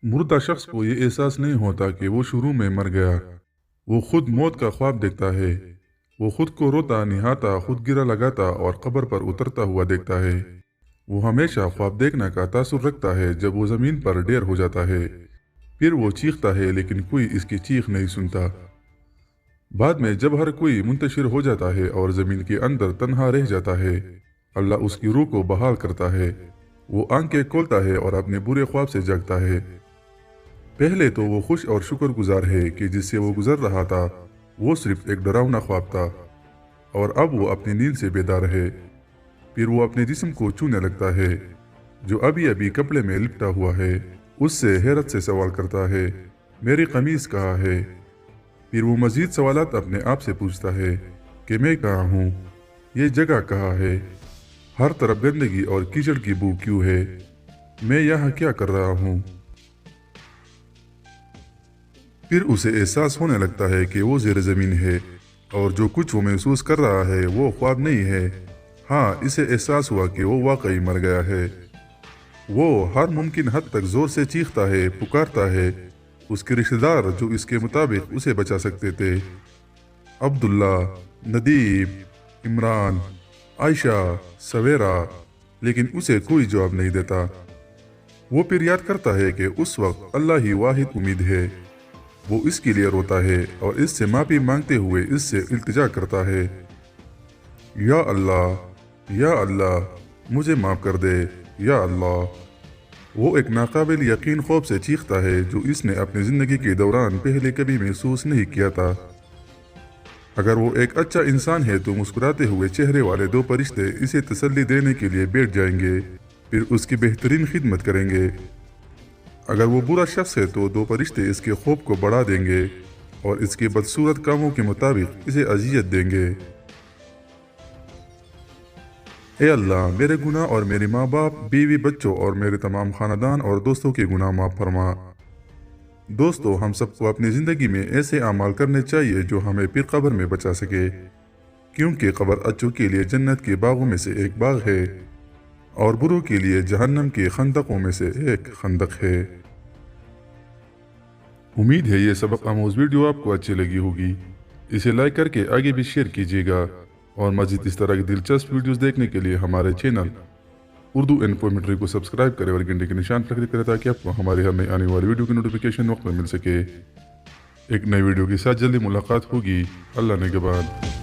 मुर्दा शख्स को ये एहसास नहीं होता कि वो शुरू में मर गया। वो खुद मौत का ख्वाब देखता है। वो खुद को रोता निहाता, खुद गिरा लगाता और कब्र पर उतरता हुआ देखता है। वो हमेशा ख्वाब देखने का तासुर रखता है। जब वो ज़मीन पर ढेर हो जाता है, फिर वो चीखता है, लेकिन कोई इसकी चीख नहीं सुनता। बाद में जब हर कोई मुंतशिर हो जाता है और ज़मीन के अंदर तन्हा रह जाता है, अल्लाह उसकी रूह को बहाल करता है। वो आंखें खोलता है और अपने बुरे ख्वाब से जागता है। पहले तो वो खुश और शुक्रगुजार है कि जिससे वो गुजर रहा था वो सिर्फ एक डरावना ख्वाब था, और अब वो अपनी नींद से बेदार है। फिर वो अपने जिस्म को छूने लगता है जो अभी अभी कपड़े में लिपटा हुआ है। उससे हैरत से सवाल करता है, मेरी कमीज कहाँ है? फिर वो मजीद सवालात अपने आप से पूछता है कि मैं कहाँ हूँ, ये जगह कहाँ है, हर तरफ गंदगी और कीचड़ की बू क्यों है, मैं यहाँ क्या कर रहा हूँ। फिर उसे एहसास होने लगता है कि वो ज़ेर ज़मीन है और जो कुछ वो महसूस कर रहा है वो ख्वाब नहीं है। हाँ, इसे एहसास हुआ कि वो वाकई मर गया है। वो हर मुमकिन हद तक ज़ोर से चीखता है, पुकारता है उसके रिश्तेदार जो इसके मुताबिक उसे बचा सकते थे, अब्दुल्ला, नदीम, इमरान, आयशा, सवेरा, लेकिन उसे कोई जवाब नहीं देता। वो फिर याद करता है कि उस वक्त अल्लाह ही वाहिद उम्मीद है। वो इसके लिए रोता है और इससे माफ़ी मांगते हुए इससे इल्तिजा करता है, या अल्लाह, या अल्लाह, मुझे माफ़ कर दे, या अल्लाह। वो एक नाकाबिल यकीन खौफ से चीखता है जो इसने अपनी ज़िंदगी के दौरान पहले कभी महसूस नहीं किया था। अगर वो एक अच्छा इंसान है तो मुस्कुराते हुए चेहरे वाले दो फरिश्ते इसे तसल्ली देने के लिए बैठ जाएंगे, फिर उसकी बेहतरीन खिदमत करेंगे। अगर वो बुरा शख्स है तो दो फरिश्ते इसके खौफ को बढ़ा देंगे और इसके बदसूरत कामों के मुताबिक इसे अजियत देंगे। ए अल्लाह, मेरे गुनाह और मेरे माँ बाप, बीवी, बच्चों और मेरे तमाम खानदान और दोस्तों के गुनाह माफ़ फरमा। दोस्तों, हम सबको अपनी ज़िंदगी में ऐसे अमाल करने चाहिए जो हमें फिर कब्र में बचा सके, क्योंकि कब्र अच्छों के लिए जन्नत के बागों में से एक बाग है और बुरों के लिए जहन्नम के खंदकों में से एक खंदक है। उम्मीद है ये सबक आमोज़ वीडियो आपको अच्छी लगी होगी। इसे लाइक करके आगे भी शेयर कीजिएगा और मज़ीद इस तरह की दिलचस्प वीडियोस देखने के लिए हमारे चैनल उर्दू इन्फॉर्मेटरी को सब्सक्राइब करें और घंटे के निशान पर क्लिक करें ताकि आपको हमारे हर नई आने वाली वीडियो की नोटिफिकेशन वक्त में मिल सके। एक नई वीडियो के साथ जल्दी मुलाकात होगी। अल्लाह ने के बाद।